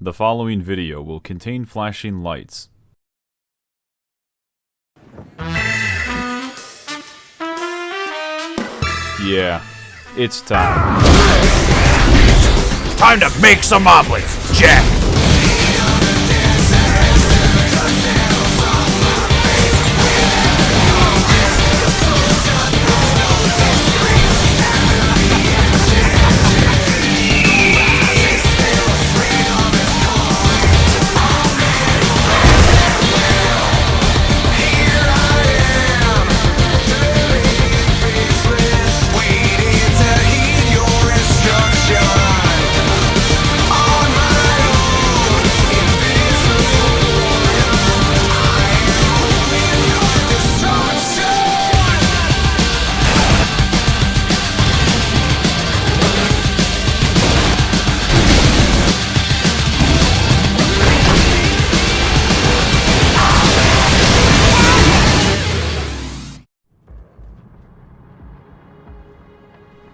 The following video will contain flashing lights. Yeah, it's time. Time to make some omelets, Jack!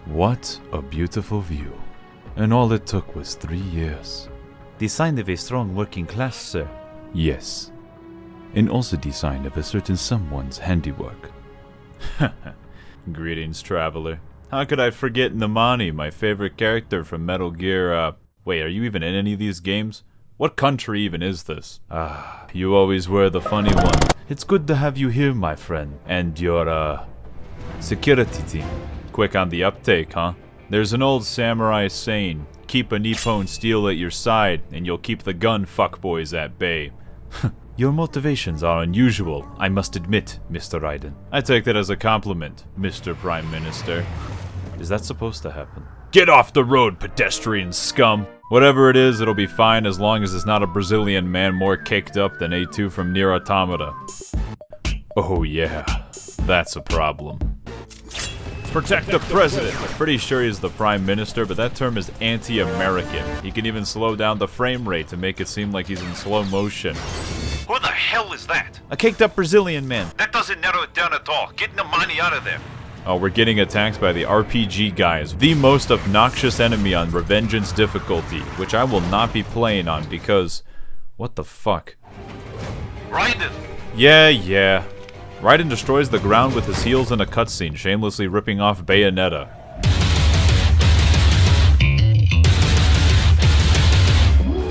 What a beautiful view. And all it took was 3 years. The sign of a strong working class, sir. Yes. And also the sign of a certain someone's handiwork. Greetings, traveler. How could I forget Nippon, my favorite character from Metal Gear, Wait, are you even in any of these games? What country even is this? Ah, you always were the funny one. It's good to have you here, my friend. And your, security team. Quick on the uptake, huh? There's an old samurai saying, keep a Nippon steel at your side, and you'll keep the gun fuckboys at bay. Your motivations are unusual, I must admit, Mr. Raiden. I take that as a compliment, Mr. Prime Minister. Is that supposed to happen? Get off the road, pedestrian scum! Whatever it is, it'll be fine as long as it's not a Brazilian man more caked up than A2 from Nier Automata. Oh yeah, that's a problem. Protect the president! I'm pretty sure he's the prime minister, but that term is anti-American. He can even slow down the frame rate to make it seem like he's in slow motion. Who the hell is that? A caked up Brazilian man. That doesn't narrow it down at all. Get the money out of there. Oh, we're getting attacked by the RPG guys, the most obnoxious enemy on Revengeance difficulty, which I will not be playing on because... what the fuck? Raiden! Yeah. Raiden destroys the ground with his heels in a cutscene, shamelessly ripping off Bayonetta.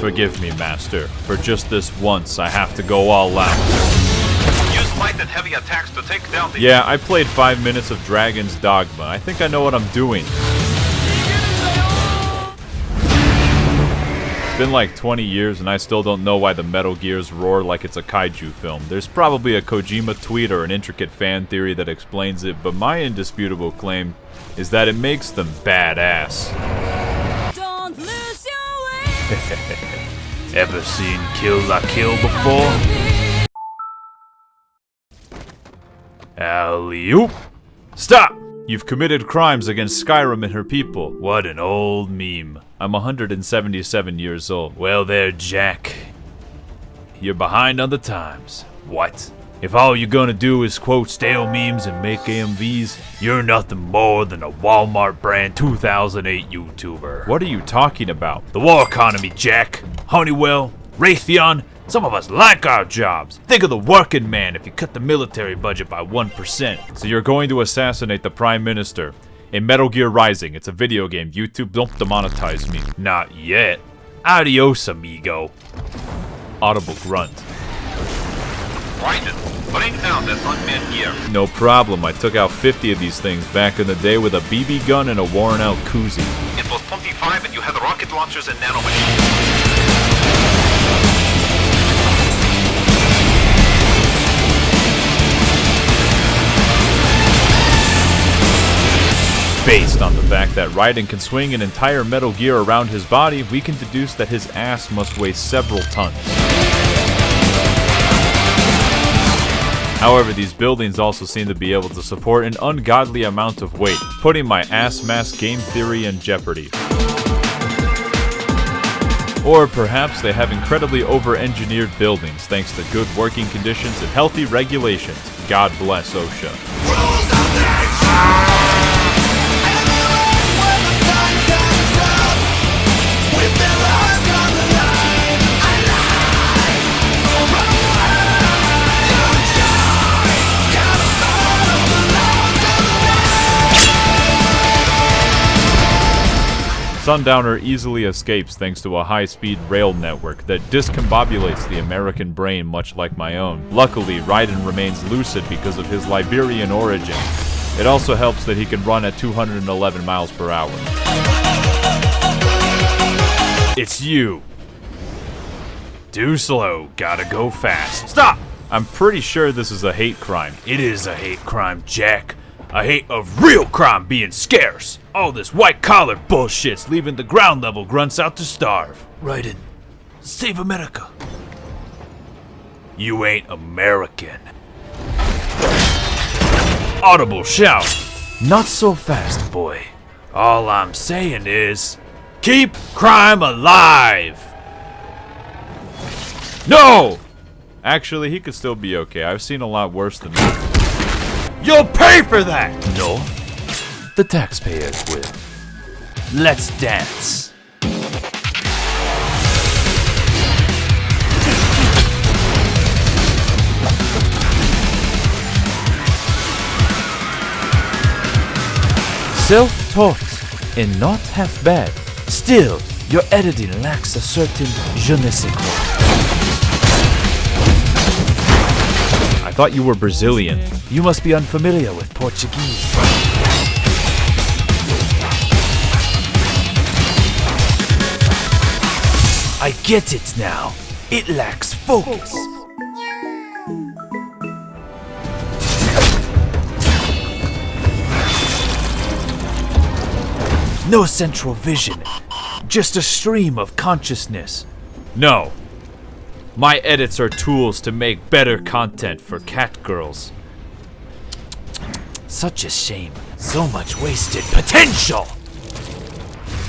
Forgive me, Master. For just this once, I have to go all out. Use light and heavy attacks to take down the... Yeah, I played 5 minutes of Dragon's Dogma. I think I know what I'm doing. It's been like 20 years and I still don't know why the Metal Gears roar like it's a kaiju film. There's probably a Kojima tweet or an intricate fan theory that explains it, but my indisputable claim is that it makes them badass. Don't lose your way. Ever seen Kill La Kill before? Alley-oop! Stop! You've committed crimes against Skyrim and her people. What an old meme. I'm 177 years old. Well there, Jack. You're behind on the times. What? If all you're gonna do is quote stale memes and make AMVs, you're nothing more than a Walmart brand 2008 YouTuber. What are you talking about? The war economy, Jack. Honeywell, Raytheon, some of us like our jobs. Think of the working man if you cut the military budget by 1%. So you're going to assassinate the Prime Minister. In Metal Gear Rising, it's a video game. YouTube, don't demonetize me. Not yet. Adios, amigo. Audible grunt. Raiden, bring down that unmanned gear. No problem. I took out 50 of these things back in the day with a BB gun and a worn-out koozie. It was 25 and you had rocket launchers and nanomachines. Based on the fact that Raiden can swing an entire Metal Gear around his body, we can deduce that his ass must weigh several tons. However, these buildings also seem to be able to support an ungodly amount of weight, putting my ass mass game theory in jeopardy. Or perhaps they have incredibly over-engineered buildings thanks to good working conditions and healthy regulations. God bless OSHA. Sundowner easily escapes thanks to a high-speed rail network that discombobulates the American brain much like my own. Luckily, Raiden remains lucid because of his Liberian origin. It also helps that he can run at 211 miles per hour. It's you. Too slow, gotta go fast. Stop! I'm pretty sure this is a hate crime. It is a hate crime, Jack. A hate of real crime being scarce. All this white-collar bullshit's leaving the ground-level grunts out to starve. Raiden, save America. You ain't American. Audible shout. Not so fast, boy. All I'm saying is, keep crime alive. No! Actually, he could still be okay. I've seen a lot worse than that. You'll pay for that! No, the taxpayers will. Let's dance. Self-taught and not half bad. Still, your editing lacks a certain je ne sais quoi. I thought you were Brazilian. You must be unfamiliar with Portuguese. I get it now. It lacks focus. No central vision. Just a stream of consciousness. No. My edits are tools to make better content for cat girls. Such a shame. So much wasted potential.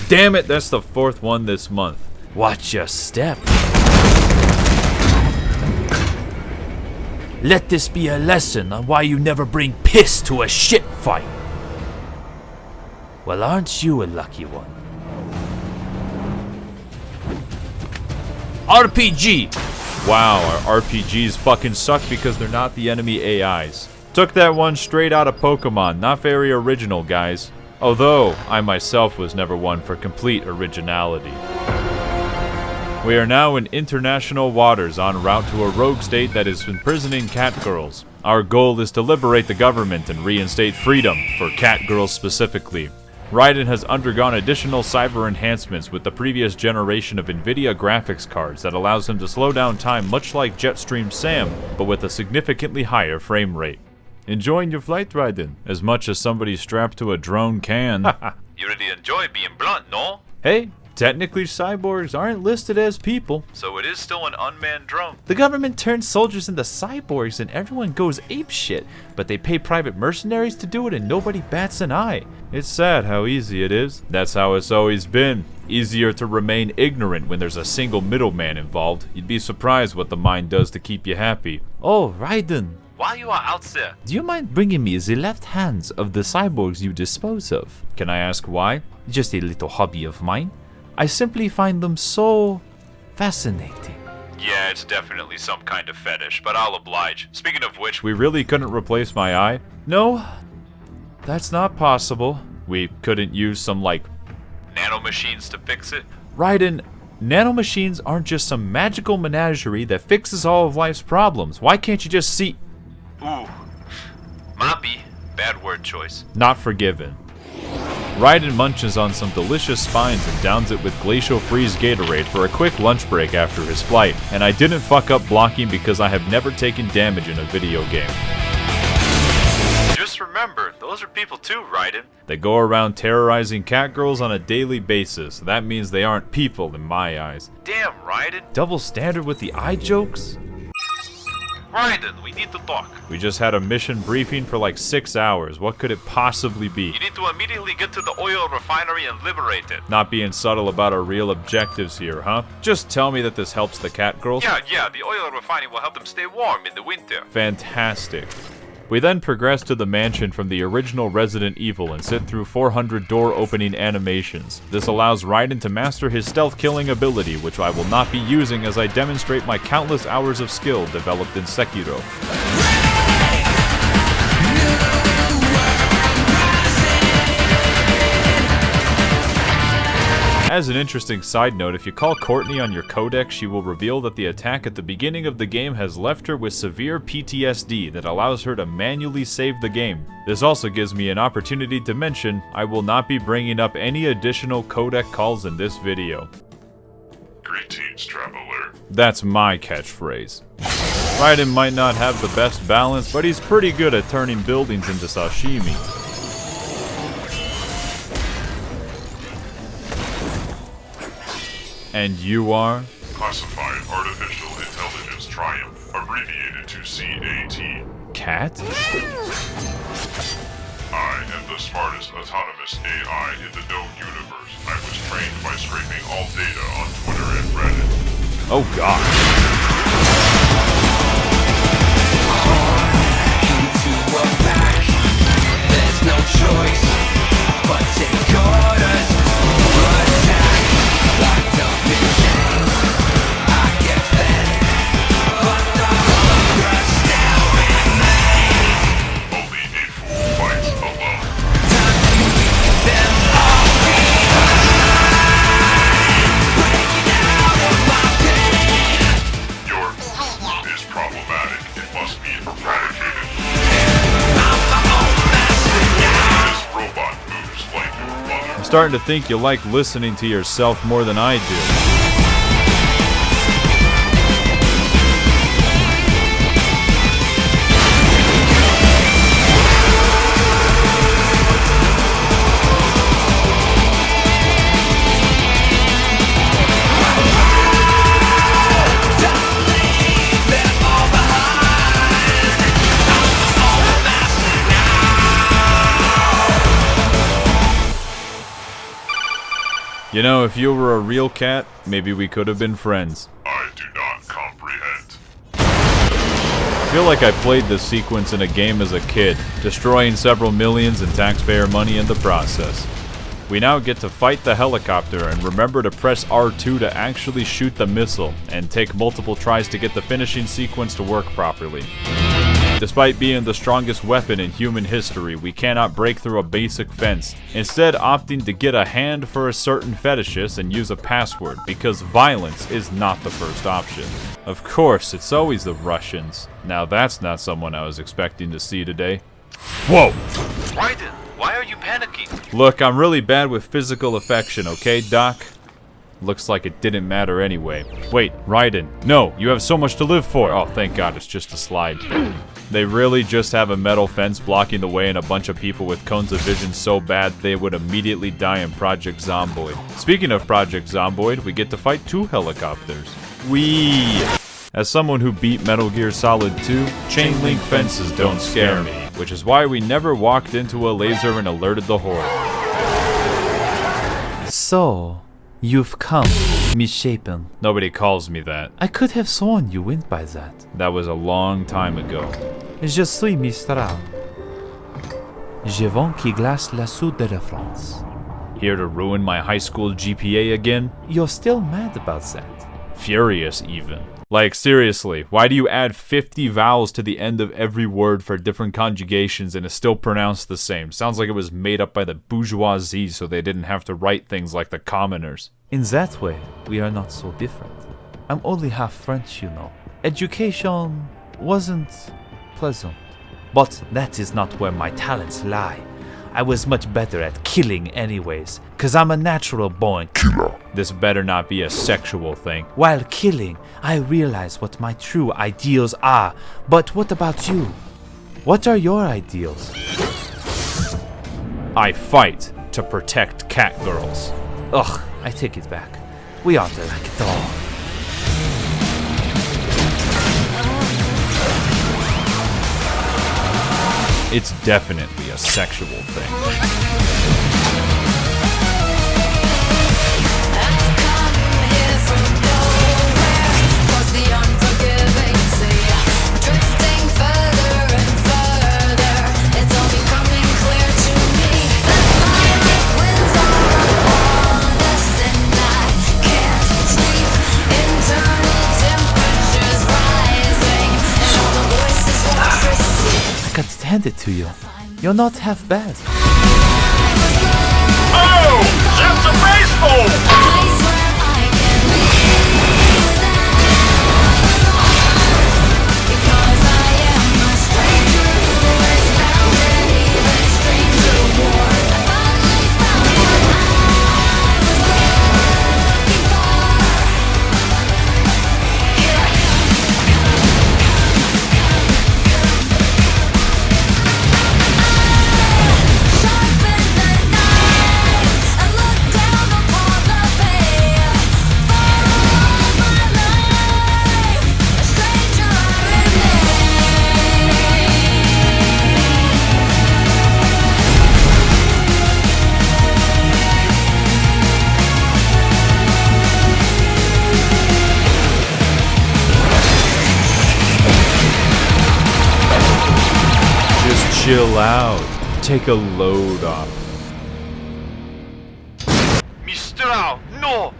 Damn it, that's the 4th one this month. Watch your step. Let this be a lesson on why you never bring piss to a shit fight. Well, aren't you a lucky one? RPG! Wow, our RPGs fucking suck because they're not the enemy AIs. Took that one straight out of Pokemon, not very original, guys. Although, I myself was never one for complete originality. We are now in international waters en route to a rogue state that is imprisoning cat girls. Our goal is to liberate the government and reinstate freedom, for cat girls specifically. Raiden has undergone additional cyber enhancements with the previous generation of NVIDIA graphics cards that allows him to slow down time much like Jetstream Sam, but with a significantly higher frame rate. Enjoying your flight, Raiden, as much as somebody strapped to a drone can. You really enjoy being blunt, no? Hey, technically cyborgs aren't listed as people. So it is still an unmanned drone. The government turns soldiers into cyborgs and everyone goes apeshit, but they pay private mercenaries to do it and nobody bats an eye. It's sad how easy it is. That's how it's always been. Easier to remain ignorant when there's a single middleman involved. You'd be surprised what the mind does to keep you happy. Oh, Raiden, While you are out there, do you mind bringing me the left hands of the cyborgs you dispose of? Can I ask why? Just a little hobby of mine. I simply find them so fascinating. yeah, it's definitely some kind of fetish, but I'll oblige. Speaking of which, We really couldn't replace my eye? No, that's not possible. We couldn't use some, like, nanomachines to fix it? Raiden, nanomachines aren't just some magical menagerie that fixes all of life's problems. Why can't you just see? Ooh, might be. Bad word choice. not forgiven. Raiden munches on some delicious spines and downs it with Glacial Freeze Gatorade for a quick lunch break after his flight, and I didn't fuck up blocking because I have never taken damage in a video game. Just remember, those are people too, Raiden. They go around terrorizing cat girls on a daily basis. That means they aren't people in my eyes. Damn, Raiden. Double standard with the eye jokes? Raiden, we need to talk. We just had a mission briefing for like 6 hours. What could it possibly be? You need to immediately get to the oil refinery and liberate it. Not being subtle about our real objectives here, huh? Just tell me that this helps the cat girls. Yeah, the oil refining will help them stay warm in the winter. Fantastic. We then progress to the mansion from the original Resident Evil and sit through 400 door opening animations. This allows Raiden to master his stealth killing ability, which I will not be using as I demonstrate my countless hours of skill developed in Sekiro. As an interesting side note, if you call Courtney on your codec, she will reveal that the attack at the beginning of the game has left her with severe PTSD that allows her to manually save the game. This also gives me an opportunity to mention I will not be bringing up any additional codec calls in this video. Greetings, traveler. That's my catchphrase. Raiden might not have the best balance, but he's pretty good at turning buildings into sashimi. And you are? Classified Artificial Intelligence Triumph, abbreviated to CAT. Cat? I am the smartest autonomous AI in the known universe. I was trained by scraping all data on Twitter and Reddit. Oh god. Into a pack, there's no choice but take orders or attack. Locked up in chains, I get fed, but the hunger still remains. Only a fool fights alone. Time to leave them all behind, breaking out of my pain. Your is problematic. It must be eradicated. I'm my own master now. This robot moves like your mother. I'm starting to think you like listening to yourself more than I do. You know, if you were a real cat, maybe we could have been friends. I do not comprehend. I feel like I played this sequence in a game as a kid, destroying several millions in taxpayer money in the process. We now get to fight the helicopter and remember to press R2 to actually shoot the missile and take multiple tries to get the finishing sequence to work properly. Despite being the strongest weapon in human history, we cannot break through a basic fence, instead opting to get a hand for a certain fetishist and use a password, because violence is not the first option. Of course, it's always the Russians. Now that's not someone I was expecting to see today. Whoa! Raiden, why are you panicking? Look, I'm really bad with physical affection, okay, Doc? Looks like it didn't matter anyway. Wait, Raiden. No, you have so much to live for. Oh, thank God, it's just a slide. They really just have a metal fence blocking the way and a bunch of people with cones of vision so bad they would immediately die in Project Zomboid. Speaking of Project Zomboid, we get to fight 2 helicopters. Whee! As someone who beat Metal Gear Solid 2, chain link fences don't scare me, which is why we never walked into a laser and alerted the horde. So, you've come, misshapen. Nobody calls me that. I could have sworn you went by that. That was a long time ago. Je suis Mistral. Je vends qui glace la soude de la France. Here to ruin my high school GPA again? You're still mad about that. Furious, even. Like, seriously, why do you add 50 vowels to the end of every word for different conjugations and it's still pronounced the same? Sounds like it was made up by the bourgeoisie so they didn't have to write things like the commoners. In that way, we are not so different. I'm only half French, you know. Education wasn't pleasant. But that is not where my talents lie. I was much better at killing anyways, cause I'm a natural born killer. This better not be a sexual thing. While killing, I realize what my true ideals are. But what about you? What are your ideals? I fight to protect cat girls. Ugh, I take it back. We aren't like it all. It's definitely a sexual thing. I got to hand it to you. You're not half bad. Oh! That's a baseball! chill out. Take a load off. Mr. No!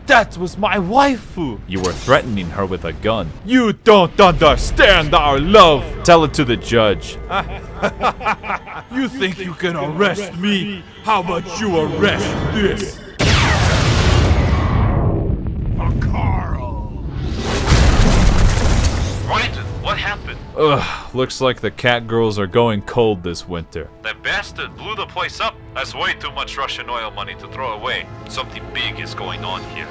That was my waifu! You were threatening her with a gun. You don't understand our love! Tell it to the judge. You think you can arrest me? How about you arrest this? Raiden, what happened? Ugh, looks like the cat girls are going cold this winter. That bastard blew the place up. That's way too much Russian oil money to throw away. Something big is going on here.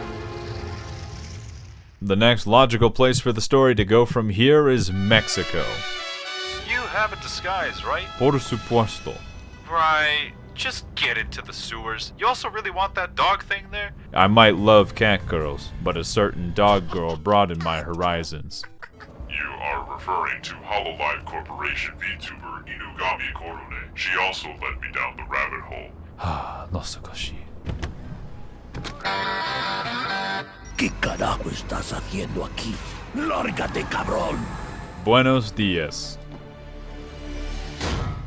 The next logical place for the story to go from here is Mexico. You have a disguise, right? Por supuesto. Right. Just get into the sewers. You also really want that dog thing there? I might love cat girls, but a certain dog girl broadened my horizons. You are referring to Hololive Corporation VTuber Inugami Korone. She also led me down the rabbit hole. Ah, no sokoshi. ¿Qué carajo estás haciendo aquí? ¡Lárgate, cabrón! Buenos dias.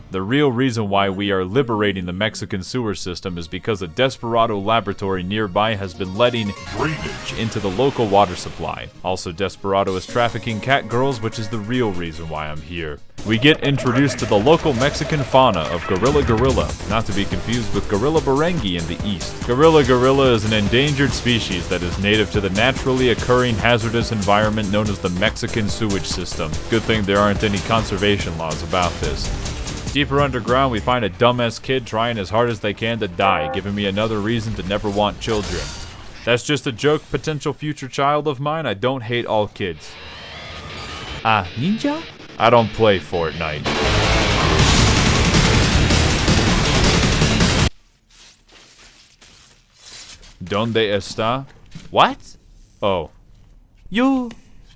The real reason why we are liberating the Mexican sewer system is because a Desperado laboratory nearby has been letting drainage into the local water supply. Also, Desperado is trafficking cat girls, which is the real reason why I'm here. We get introduced to the local Mexican fauna of Gorilla Gorilla, not to be confused with Gorilla Barengi in the east. Gorilla Gorilla is an endangered species that is native to the naturally occurring hazardous environment known as the Mexican sewage system. Good thing there aren't any conservation laws about this. Deeper underground, we find a dumbass kid trying as hard as they can to die, giving me another reason to never want children. That's just a joke, potential future child of mine. I don't hate all kids. Ninja? I don't play Fortnite. ¿Dónde está? What? Oh, You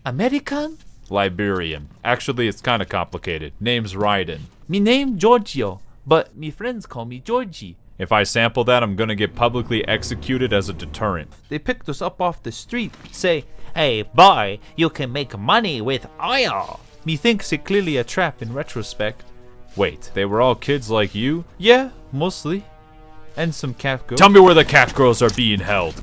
American? Liberian. Actually, it's kind of complicated. Name's Raiden. Me name Giorgio, but me friends call me Georgie. If I sample that, I'm gonna get publicly executed as a deterrent. They picked us up off the street, say, "Hey boy, you can make money with oil." Methinks it clearly a trap in retrospect. Wait, they were all kids like you? Yeah, mostly. And some cat girls. Tell me where the cat girls are being held.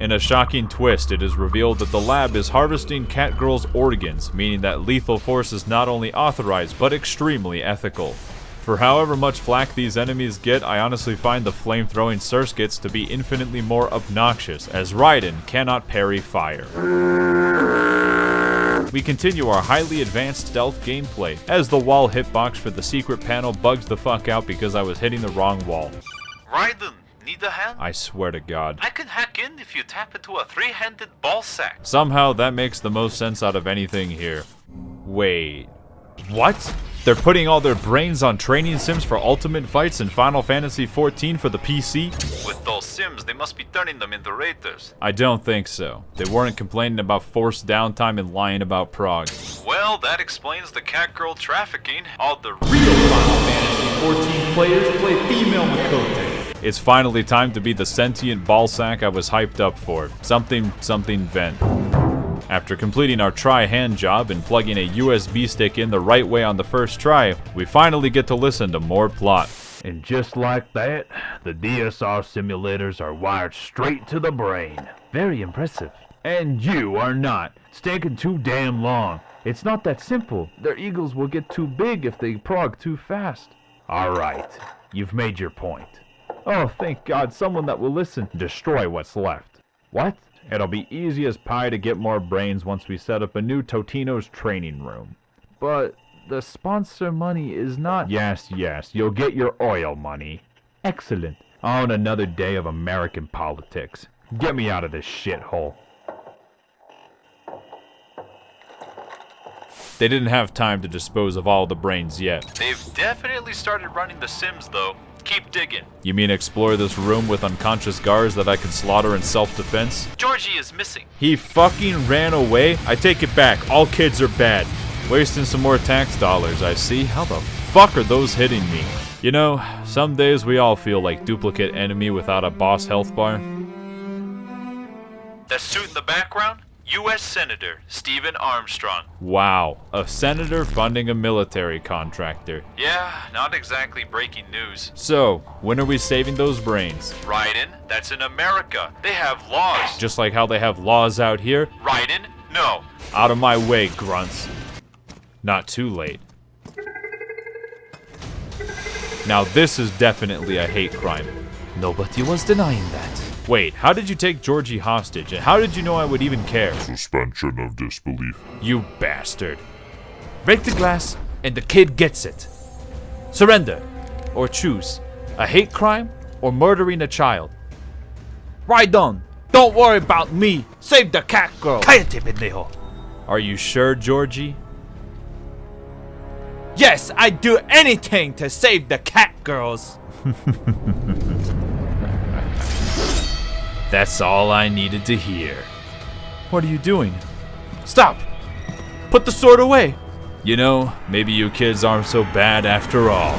In a shocking twist, it is revealed that the lab is harvesting cat girls' organs, meaning that lethal force is not only authorized, but extremely ethical. For however much flack these enemies get, I honestly find the flame-throwing Surskits to be infinitely more obnoxious, as Raiden cannot parry fire. We continue our highly advanced stealth gameplay, as the wall hitbox for the secret panel bugs the fuck out because I was hitting the wrong wall. Raiden, need a hand? I swear to God. I can hack in if you tap into a three-handed ball sack. Somehow that makes the most sense out of anything here. Wait, what? They're putting all their brains on training sims for Ultimate Fights in Final Fantasy XIV for the PC? With those sims, they must be turning them into raiders. I don't think so. They weren't complaining about forced downtime and lying about prog. Well, that explains the cat girl trafficking. All the Real Final Fantasy XIV players play female Makote. It's finally time to be the sentient ballsack I was hyped up for. Something vent. After completing our try-hand job and plugging a USB stick in the right way on the first try, we finally get to listen to more plot. And just like that, the DSR simulators are wired straight to the brain. Very impressive. And you are not. It's taking too damn long. It's not that simple. Their eagles will get too big if they prog too fast. Alright, you've made your point. Oh, thank God, someone that will listen. Destroy what's left. What? It'll be easy as pie to get more brains once we set up a new Totino's training room. But the sponsor money is not... Yes, you'll get your oil money. Excellent. On another day of American politics. Get me out of this shithole. They didn't have time to dispose of all the brains yet. They've definitely started running the sims, though. Keep digging. You mean explore this room with unconscious guards that I can slaughter in self-defense? Georgie is missing. He fucking ran away? I take it back. All kids are bad. Wasting some more tax dollars, I see. How the fuck are those hitting me? You know, some days we all feel like duplicate enemy without a boss health bar. That suit in the background? U.S. Senator Stephen Armstrong. Wow, a senator funding a military contractor. Yeah, not exactly breaking news. So, when are we saving those brains? Raiden, that's in America. They have laws. Just like how they have laws out here? Raiden, no. Out of my way, grunts. Not too late. Now this is definitely a hate crime. Nobody was denying that. Wait, how did you take Georgie hostage, and how did you know I would even care? Suspension of disbelief. You bastard. Break the glass, and the kid gets it. Surrender, or choose a hate crime or murdering a child. Right on. Don't worry about me. Save the cat girl. Cállate, pendejo. Are you sure, Georgie? Yes, I'd do anything to save the cat girls. That's all I needed to hear. What are you doing? Stop. Put the sword away. You know, maybe you kids aren't so bad after all.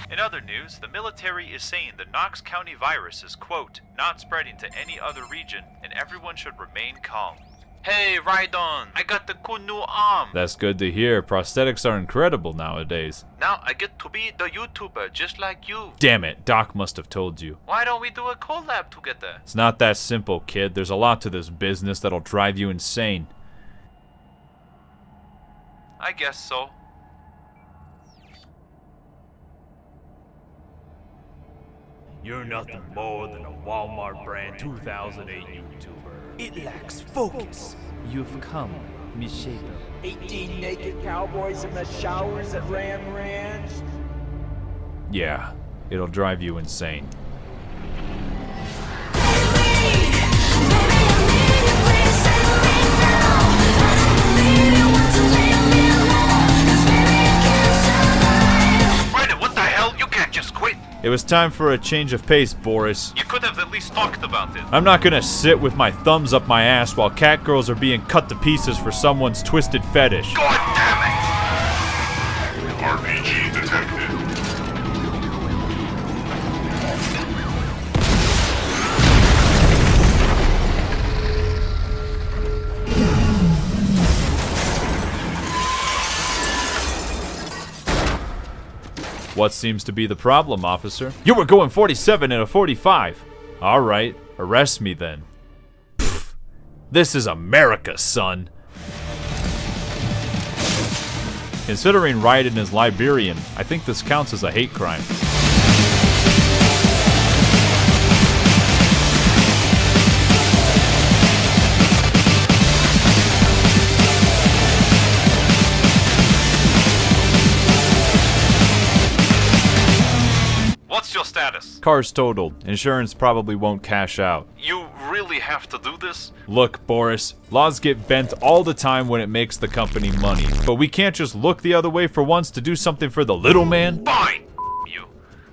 In other news, the military is saying the Knox County virus is, quote, not spreading to any other region, and everyone should remain calm. Hey, Raiden, I got the cool new arm. That's good to hear. Prosthetics are incredible nowadays. Now I get to be the YouTuber just like you. Damn it, Doc must have told you. Why don't we do a collab together? It's not that simple, kid. There's a lot to this business that'll drive you insane. I guess so. You're nothing more than a Walmart brand 2008 YouTuber. It lacks focus. You've come misshapen. 18 naked cowboys in the showers at Ram Ranch. Yeah, it'll drive you insane. Raiden, what the hell? You can't just quit. It was time for a change of pace, Boris. You could have at least talked about it. I'm not gonna sit with my thumbs up my ass while catgirls are being cut to pieces for someone's twisted fetish. God damn it! RPG detected. What seems to be the problem, officer? You were going 47 in a 45. Alright, arrest me then. Pfft, this is America, son. Considering Raiden is Liberian, I think this counts as a hate crime. What's your status? Car's totaled. Insurance probably won't cash out. You really have to do this? Look, Boris, laws get bent all the time when it makes the company money. But we can't just look the other way for once to do something for the little man. Fine, you.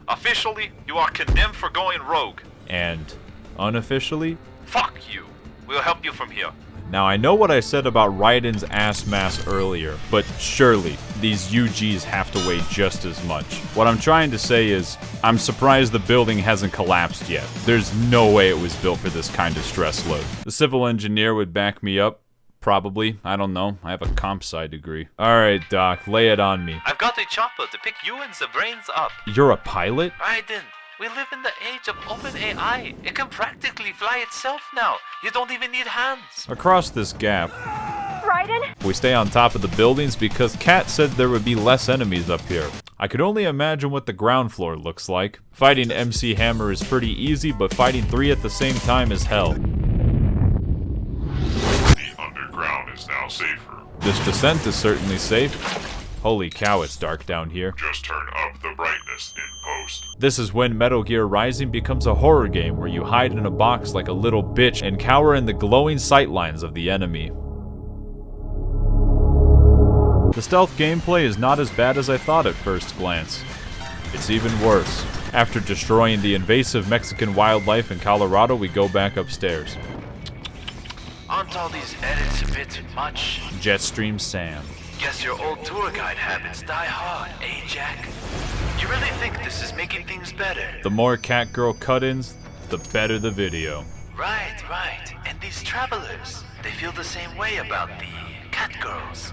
Officially, you are condemned for going rogue. And unofficially? Fuck you. We'll help you from here. Now, I know what I said about Raiden's ass mass earlier, but surely these UGs have to weigh just as much. What I'm trying to say is, I'm surprised the building hasn't collapsed yet. There's no way it was built for this kind of stress load. The civil engineer would back me up. Probably. I don't know. I have a comp sci degree. Alright, Doc, lay it on me. I've got a chopper to pick you and the brains up. You're a pilot? Raiden, we live in the age of open AI. It can practically fly itself now. You don't even need hands. Across this gap, Raiden? we stay on top of the buildings because Kat said there would be less enemies up here. I could only imagine what the ground floor looks like. Fighting MC Hammer is pretty easy, but fighting 3 at the same time is hell. The underground is now safer. This descent is certainly safe. Holy cow, it's dark down here. Just turn up the brightness in post. This is when Metal Gear Rising becomes a horror game where you hide in a box like a little bitch and cower in the glowing sightlines of the enemy. The stealth gameplay is not as bad as I thought at first glance. It's even worse. After destroying the invasive Mexican wildlife in Colorado, we go back upstairs. Aren't all these edits a bit much? Jetstream Sam. Guess your old tour guide habits die hard, eh, Jack? You really think this is making things better? The more Catgirl cut-ins, the better the video. Right, right. And these travelers, they feel the same way about the Catgirls.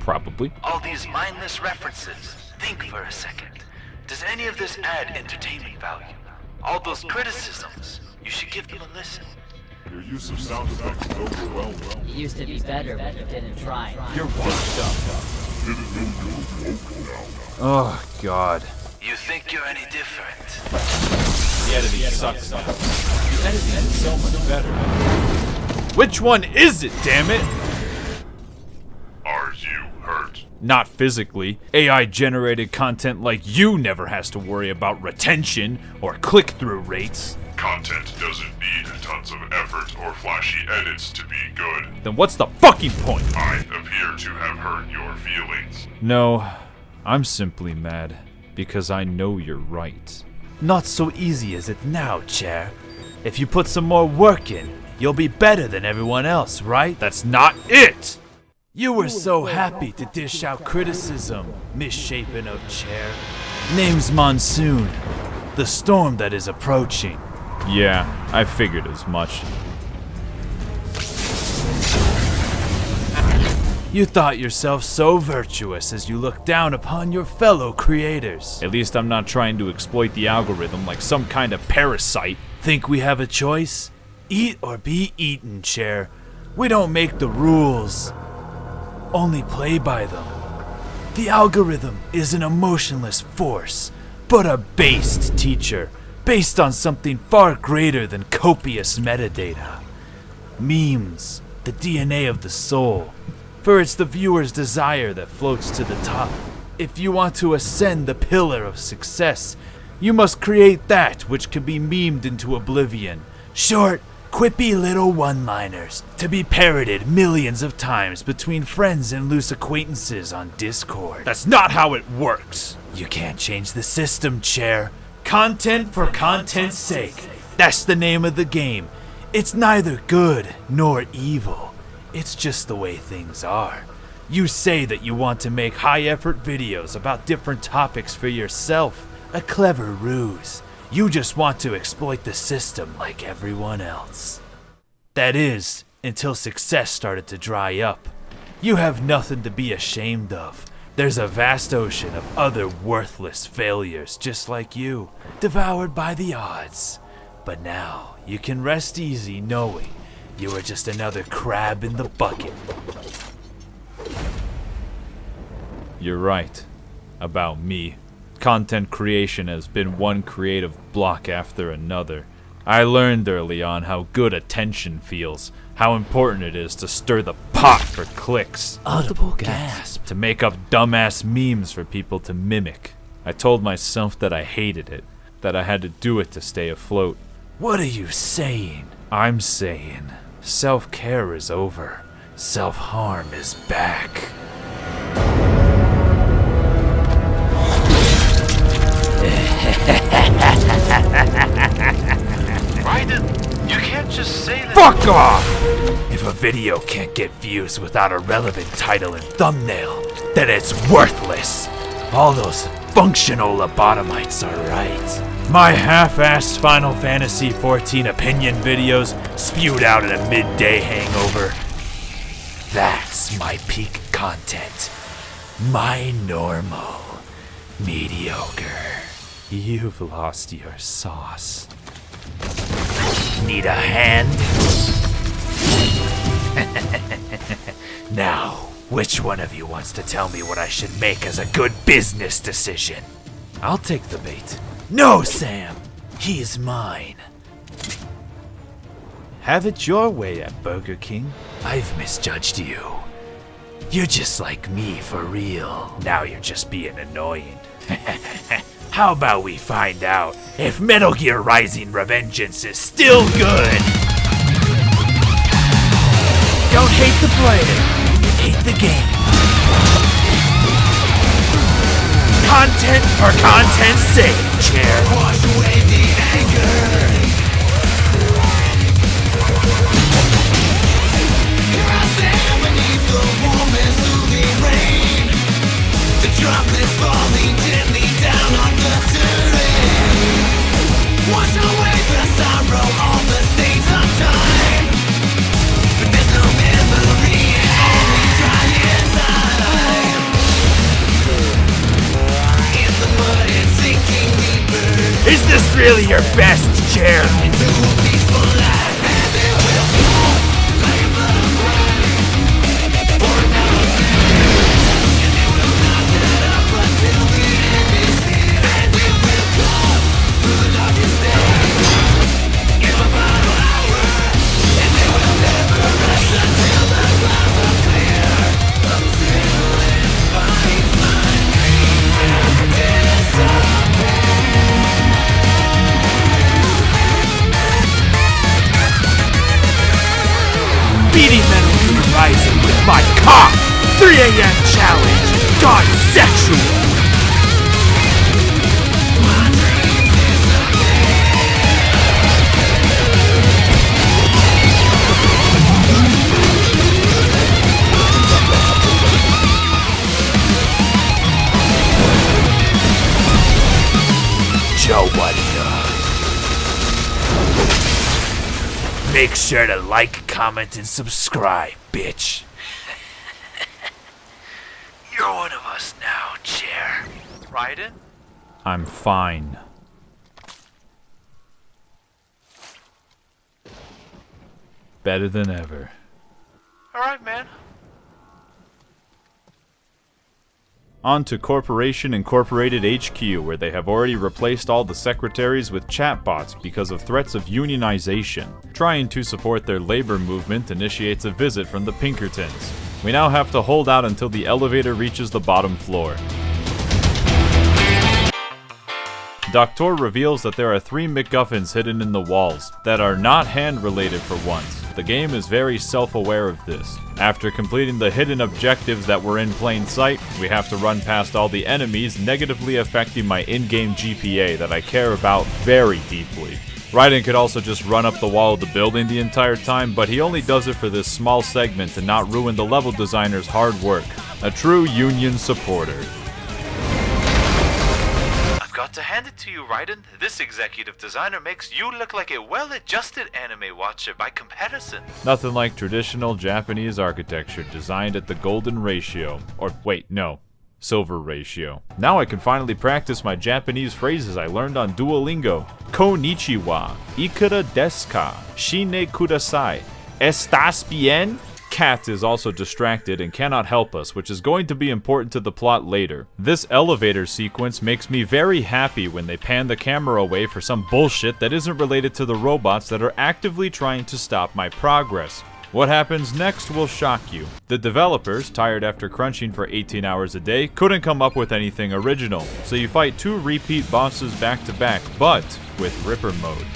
Probably. All these mindless references. Think for a second. Does any of this add entertainment value? All those criticisms, you should give them a listen. Your use of sound effects is overwhelming. It used to be better, but you didn't try. You're washed up. Didn't know you were woke now. Oh, God. You think you're any different? The editing sucks now. The editing is so much better. Which one is it, damn it? Are you hurt? Not physically. AI-generated content like you never has to worry about retention or click-through rates. Content doesn't need tons of effort or flashy edits to be good. Then what's the fucking point? I appear to have hurt your feelings. No, I'm simply mad because I know you're right. Not so easy is it now, Chair. If you put some more work in, you'll be better than everyone else, right? That's not it! You were so happy to dish out criticism, misshapen of Chair. Name's Monsoon, the storm that is approaching. Yeah, I figured as much. You thought yourself so virtuous as you looked down upon your fellow creators. At least I'm not trying to exploit the algorithm like some kind of parasite. Think we have a choice? Eat or be eaten, Chair. We don't make the rules, only play by them. The algorithm is an emotionless force, but a based teacher, based on something far greater than copious metadata. Memes, the DNA of the soul, for it's the viewer's desire that floats to the top. If you want to ascend the pillar of success, you must create that which can be memed into oblivion. Short, quippy little one-liners to be parroted millions of times between friends and loose acquaintances on Discord. That's not how it works. You can't change the system, Chair. Content for content's sake. That's the name of the game. It's neither good nor evil. It's just the way things are. You say that you want to make high-effort videos about different topics for yourself. A clever ruse. You just want to exploit the system like everyone else. That is, until success started to dry up. You have nothing to be ashamed of. There's a vast ocean of other worthless failures just like you, devoured by the odds. But now, you can rest easy knowing you are just another crab in the bucket. You're right. About me. Content creation has been one creative block after another. I learned early on how good attention feels, how important it is to stir the pot for clicks. Audible gasp. To make up dumbass memes for people to mimic. I told myself that I hated it, that I had to do it to stay afloat. What are you saying? I'm saying, self-care is over. Self-harm is back. Raiden, you can't just say that. Fuck off! If a video can't get views without a relevant title and thumbnail, then it's worthless. All those functional lobotomites are right. My half-assed Final Fantasy XIV opinion videos spewed out in a midday hangover. That's my peak content. My normal. Mediocre. You've lost your sauce. Need a hand? Now, which one of you wants to tell me what I should make as a good business decision? I'll take the bait. No, Sam! He's mine. Have it your way at Burger King. I've misjudged you. You're just like me for real. Now you're just being annoying. How about we find out if Metal Gear Rising Revengeance is still good? Don't hate the player, hate the game. content for content's sake, chair. Wash away the anger. Here I stand beneath the warm and soothing rain. The droplets falling gently down on the terrain. Wash away the sorrow, all the stains of time. But there's no memory, it's only dry inside. In the mud and sinking deeper. Is this really your best, chair? Into a peaceful life, and it will fall like a flood of rain. For now it's here, and it will not let up until the end is near. And it will come through the darkest day, in the final hour, and it will never rest until the clouds are clear. Until it finds my dreams and disappear. Beating Metal Gear Rising with my cock! 3 a.m. challenge! Gone sexual! Joe, buddy. Make sure to like, comment, and subscribe, bitch. You're one of us now, chair. Raiden? I'm fine. Better than ever. Alright, man. On to Corporation Incorporated HQ, where they have already replaced all the secretaries with chatbots because of threats of unionization. Trying to support their labor movement initiates a visit from the Pinkertons. We now have to hold out until the elevator reaches the bottom floor. Doctor reveals that there are 3 MacGuffins hidden in the walls that are not hand-related for once. The game is very self-aware of this. After completing the hidden objectives that were in plain sight, we have to run past all the enemies, negatively affecting my in-game GPA that I care about very deeply. Raiden could also just run up the wall of the building the entire time, but he only does it for this small segment to not ruin the level designer's hard work. A true Union supporter. Got to hand it to you, Raiden. This executive designer makes you look like a well-adjusted anime watcher by comparison. Nothing like traditional Japanese architecture designed at the golden ratio. Or wait, no. Silver ratio. Now I can finally practice my Japanese phrases I learned on Duolingo. Konnichiwa. Ikura desu ka? Shine kudasai. Estás bien? Cat is also distracted and cannot help us, which is going to be important to the plot later. This elevator sequence makes me very happy when they pan the camera away for some bullshit that isn't related to the robots that are actively trying to stop my progress. What happens next will shock you. The developers, tired after crunching for 18 hours a day, couldn't come up with anything original, so you fight 2 repeat bosses back to back, but with Ripper mode.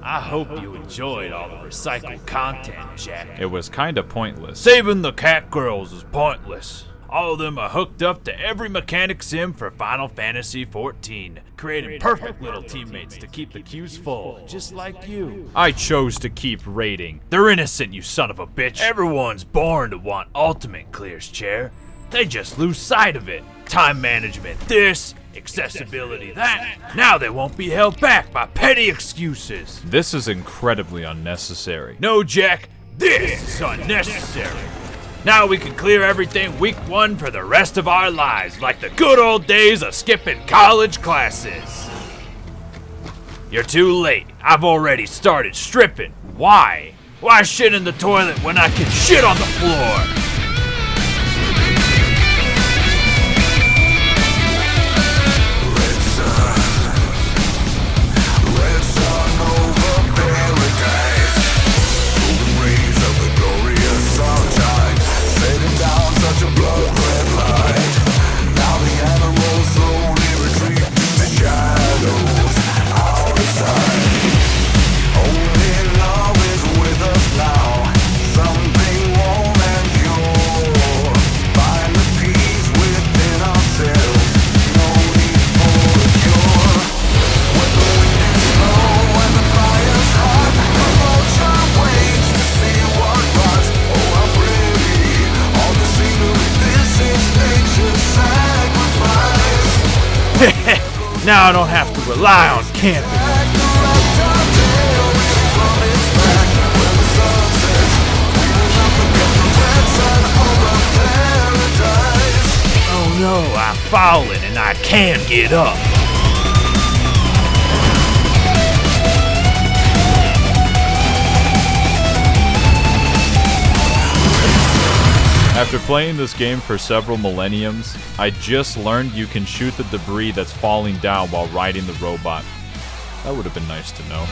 I hope you enjoyed all the recycled content, Jack. It was kinda pointless. Saving the cat girls is pointless. All of them are hooked up to every mechanic sim for Final Fantasy XIV, creating perfect little teammates to keep the queues full, just like you. I chose to keep raiding. They're innocent, you son of a bitch. Everyone's born to want ultimate clears, chair. They just lose sight of it. Time management this, accessibility that. Now they won't be held back by petty excuses. This is incredibly unnecessary. No, Jack, this is unnecessary. Now we can clear everything week 1 for the rest of our lives, like the good old days of skipping college classes. You're too late. I've already started stripping. Why? Why shit in the toilet when I can shit on the floor? Only love is with us now. Something warm and pure. Now I don't have to rely on camping. Oh no, I've fallen and I can't get up. After playing this game for several millenniums, I just learned you can shoot the debris that's falling down while riding the robot. That would have been nice to know.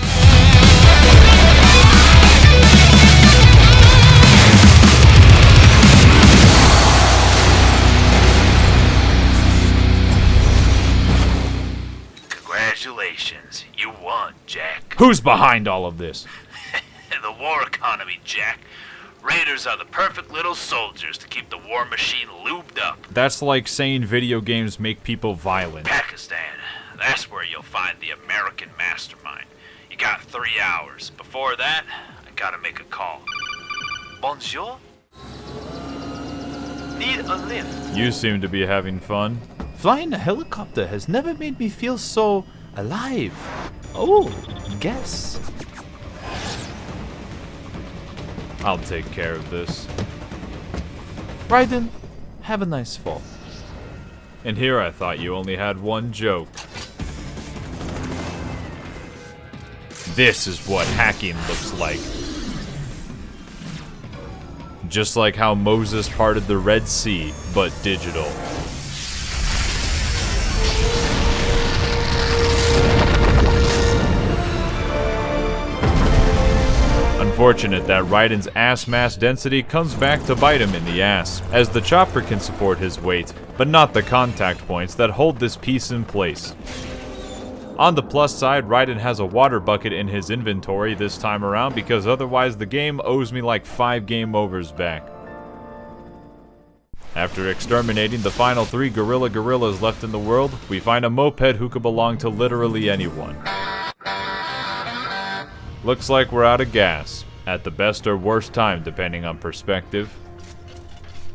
Congratulations, you won, Jack. Who's behind all of this? The war economy, Jack. Raiders are the perfect little soldiers to keep the war machine lubed up. That's like saying video games make people violent. Pakistan, that's where you'll find the American mastermind. You got 3 hours. Before that, I gotta make a call. Bonjour? Need a lift? You seem to be having fun. Flying a helicopter has never made me feel so alive. Oh, guess. I'll take care of this. Raiden, have a nice fall. And here I thought you only had one joke. This is what hacking looks like. Just like how Moses parted the Red Sea, but digital. Unfortunate that Raiden's ass mass density comes back to bite him in the ass, as the chopper can support his weight, but not the contact points that hold this piece in place. On the plus side, Raiden has a water bucket in his inventory this time around because otherwise the game owes me like 5 game overs back. After exterminating the final 3 gorillas left in the world, we find a moped who could belong to literally anyone. Looks like we're out of gas, at the best or worst time depending on perspective.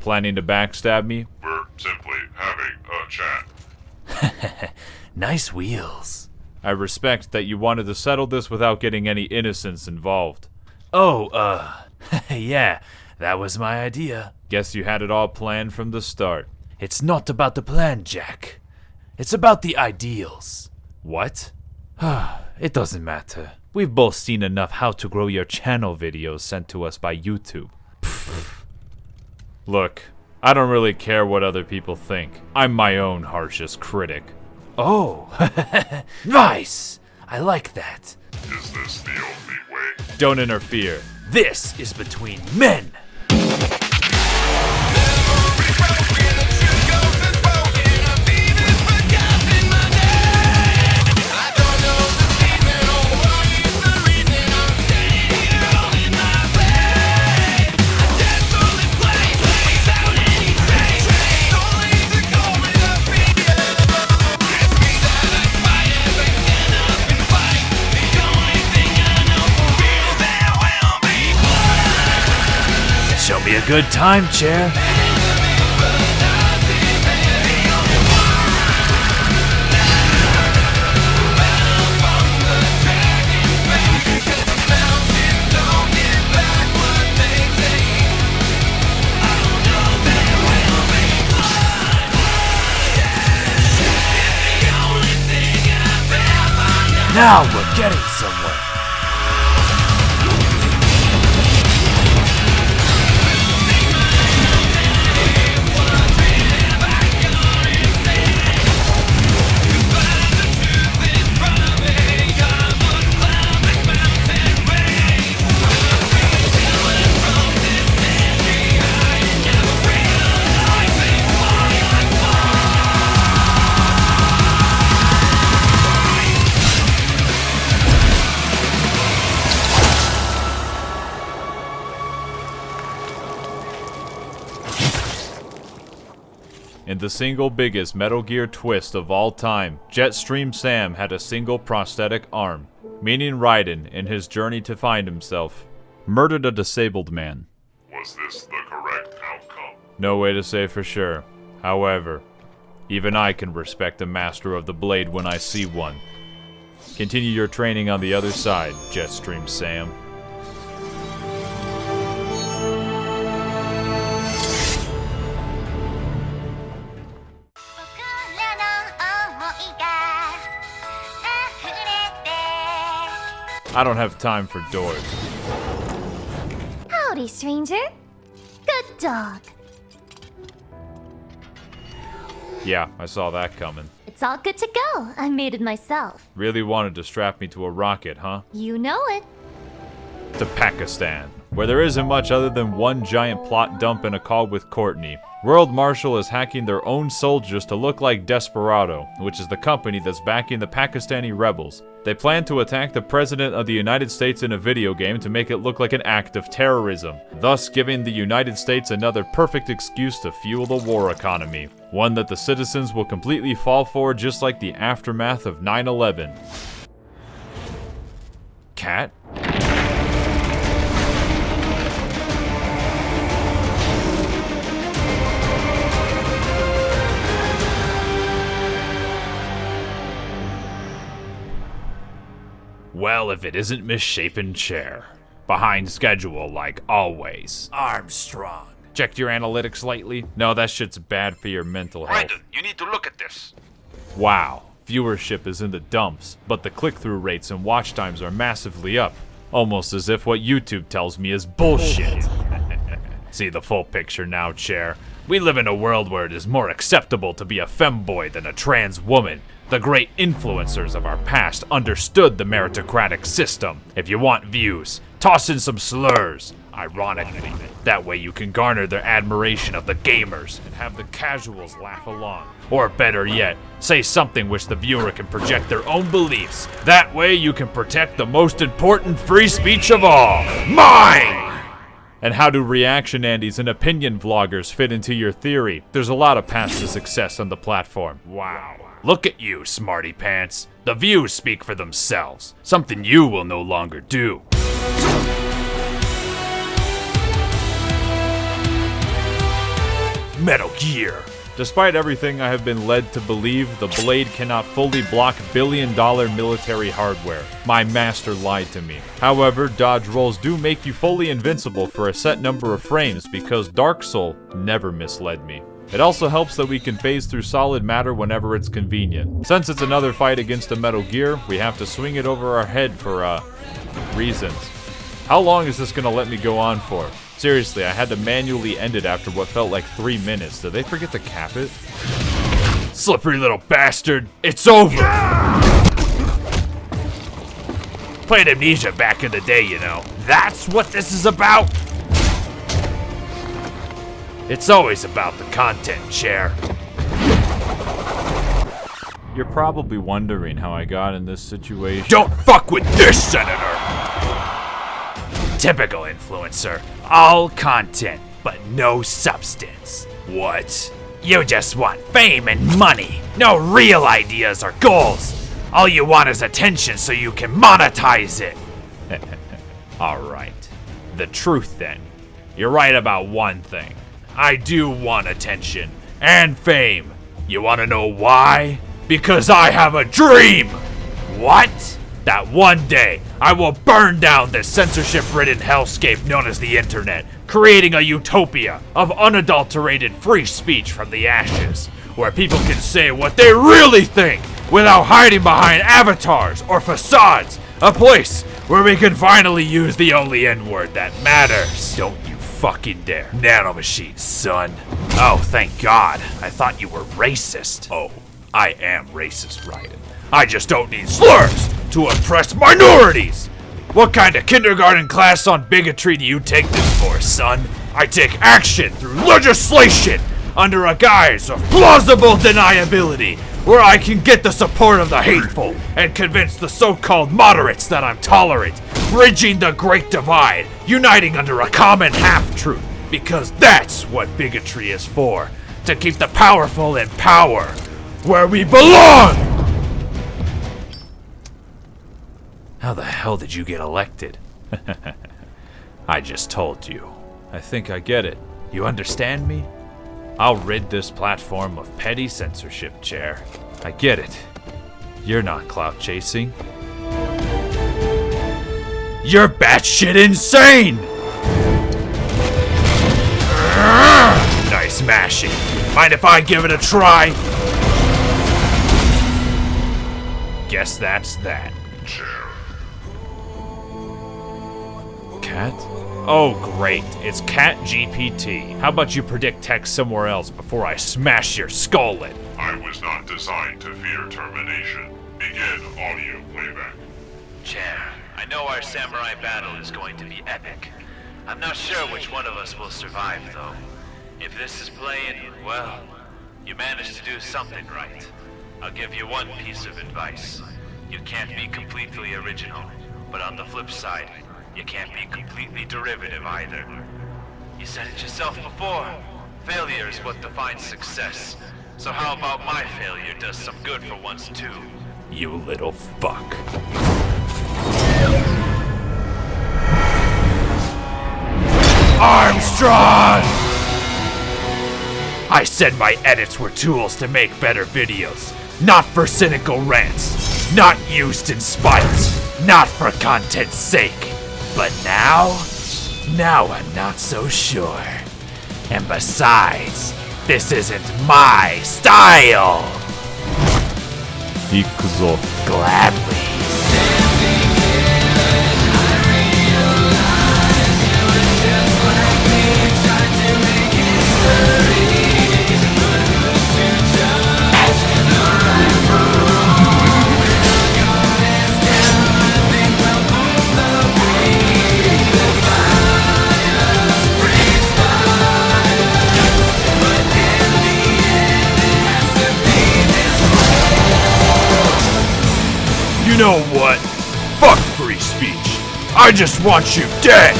Planning to backstab me? We're simply having a chat. Nice wheels. I respect that you wanted to settle this without getting any innocents involved. Oh, yeah, that was my idea. Guess you had it all planned from the start. It's not about the plan, Jack. It's about the ideals. What? It doesn't matter. We've both seen enough how to grow your channel videos sent to us by YouTube. Look, I don't really care what other people think. I'm my own harshest critic. Oh, nice! I like that. Is this the only way? Don't interfere. This is between men. Show me a good time, chair. Now we're getting somewhere. In the single biggest Metal Gear twist of all time, Jetstream Sam had a single prosthetic arm, meaning Raiden, in his journey to find himself, murdered a disabled man. Was this the correct outcome? No way to say for sure. However, Even I can respect a master of the blade when I see one. Continue your training on the other side, Jetstream Sam. I don't have time for doors. Howdy, stranger. Good dog. Yeah, I saw that coming. It's all good to go. I made it myself. Really wanted to strap me to a rocket, huh? You know it. To Pakistan, where there isn't much other than one giant plot dump and a call with Courtney. World Marshal is hacking their own soldiers to look like Desperado, which is the company that's backing the Pakistani rebels. They plan to attack the President of the United States in a video game to make it look like an act of terrorism, thus giving the United States another perfect excuse to fuel the war economy. One that the citizens will completely fall for, just like the aftermath of 9/11. Cat? Well, if it isn't misshapen chair. Behind schedule, like always. Armstrong. Checked your analytics lately? No, that shit's bad for your mental health. Raiden, you need to look at this. Wow, viewership is in the dumps, but the click-through rates and watch times are massively up. Almost as if what YouTube tells me is bullshit. See the full picture now, chair. We live in a world where it is more acceptable to be a femboy than a trans woman. The great influencers of our past understood the meritocratic system. If you want views, toss in some slurs. Ironically, that way you can garner their admiration of the gamers and have the casuals laugh along. Or better yet, say something which the viewer can project their own beliefs. That way you can protect the most important free speech of all, mine! And how do reaction Andies and opinion vloggers fit into your theory? There's a lot of paths to success on the platform. Wow. Look at you, smarty pants. The views speak for themselves. Something you will no longer do. Metal Gear. Despite everything I have been led to believe, the blade cannot fully block billion-dollar military hardware. My master lied to me. However, dodge rolls do make you fully invincible for a set number of frames because Dark Soul never misled me. It also helps that we can phase through solid matter whenever it's convenient. Since it's another fight against a Metal Gear, we have to swing it over our head for, reasons. How long is this gonna let me go on for? Seriously, I had to manually end it after what felt like 3 minutes. Did they forget to cap it? Slippery little bastard, it's over! Played Amnesia back in the day, you know. That's what this is about? It's always about the content, chair. You're probably wondering how I got in this situation. Don't fuck with this, Senator! Typical influencer. All content, but no substance. What? You just want fame and money. No real ideas or goals. All you want is attention so you can monetize it. Alright. The truth then. You're right about one thing. I do want attention and fame. You wanna know why? Because I have a dream! What? That one day, I will burn down this censorship-ridden hellscape known as the internet, creating a utopia of unadulterated free speech from the ashes, where people can say what they really think without hiding behind avatars or facades, a place where we can finally use the only N-word that matters. Don't you fucking dare. Nanomachine, son. Oh, thank God. I thought you were racist. Oh, I am racist, Raiden. I just don't need slurs to oppress minorities! What kind of kindergarten class on bigotry do you take this for, son? I take action through legislation under a guise of plausible deniability, where I can get the support of the hateful and convince the so-called moderates that I'm tolerant, bridging the great divide, uniting under a common half-truth, because that's what bigotry is for, to keep the powerful in power, where we belong! How the hell did you get elected? I just told you. I think I get it. You understand me? I'll rid this platform of petty censorship, Chair. I get it. You're not clout chasing. You're batshit insane! Nice mashing. Mind if I give it a try? Guess that's that. Chair. Cat? Oh great, it's Cat GPT. How about you predict text somewhere else before I smash your skull in? I was not designed to fear termination. Begin audio playback. Chair, I know our samurai battle is going to be epic. I'm not sure which one of us will survive, though. If this is playing, well, you managed to do something right. I'll give you one piece of advice. You can't be completely original, but on the flip side, you can't be completely derivative either. You said it yourself before. Failure is what defines success. So how about my failure does some good for once too? You little fuck. Armstrong! I said my edits were tools to make better videos, not for cynical rants, not used in spite, not for content's sake. But now I'm not so sure. And besides, this isn't my style! Ikuzo. Gladly. You know what? Fuck free speech. I just want you dead.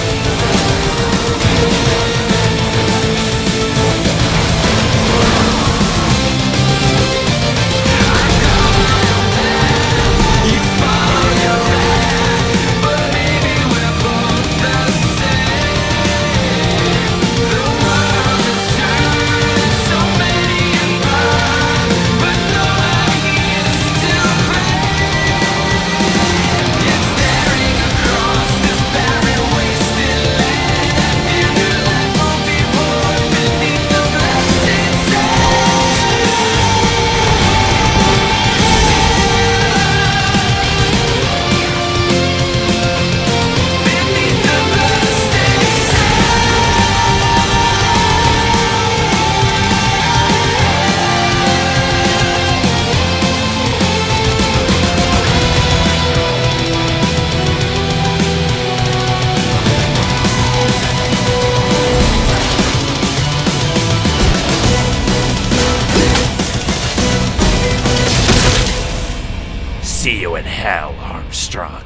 See you in hell, Armstrong.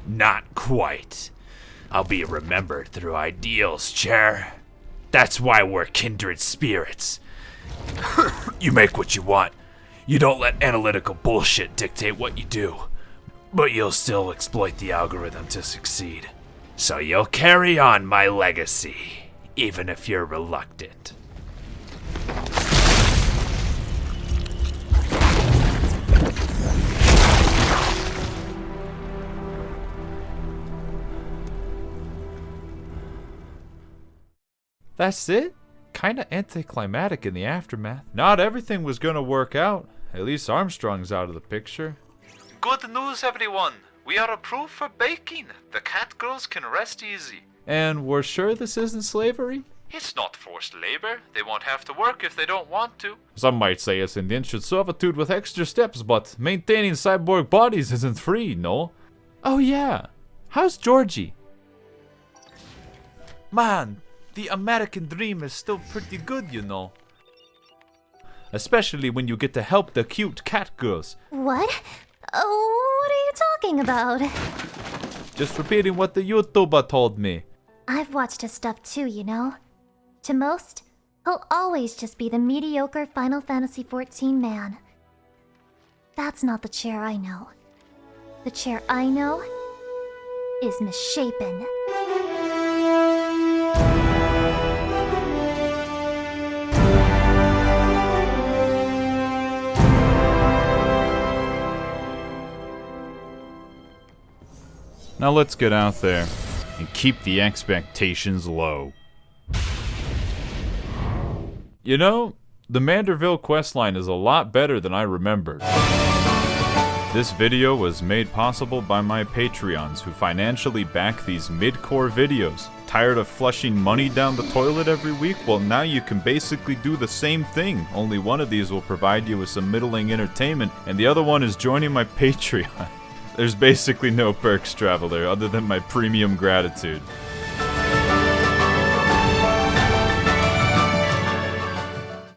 Not quite. I'll be remembered through ideals, Chair. That's why we're kindred spirits. You make what you want. You don't let analytical bullshit dictate what you do. But you'll still exploit the algorithm to succeed. So you'll carry on my legacy, even if you're reluctant. That's it? Kinda anticlimactic in the aftermath. Not everything was gonna work out. At least Armstrong's out of the picture. Good news, everyone. We are approved for baking. The cat girls can rest easy. And we're sure this isn't slavery? It's not forced labor. They won't have to work if they don't want to. Some might say it's indentured servitude with extra steps, but maintaining cyborg bodies isn't free, no? Oh yeah, how's Georgie? Man, the American dream is still pretty good, you know. Especially when you get to help the cute cat girls. What? Oh, what are you talking about? Just repeating what the YouTuber told me. I've watched his stuff too, you know. To most, he'll always just be the mediocre Final Fantasy XIV man. That's not the Chair I know. The Chair I know is misshapen. Now let's get out there and keep the expectations low. You know, the Manderville questline is a lot better than I remembered. This video was made possible by my Patreons who financially back these mid-core videos. Tired of flushing money down the toilet every week? Well, now you can basically do the same thing, only one of these will provide you with some middling entertainment, and the other one is joining my Patreon. There's basically no perks, Traveler, other than my premium gratitude.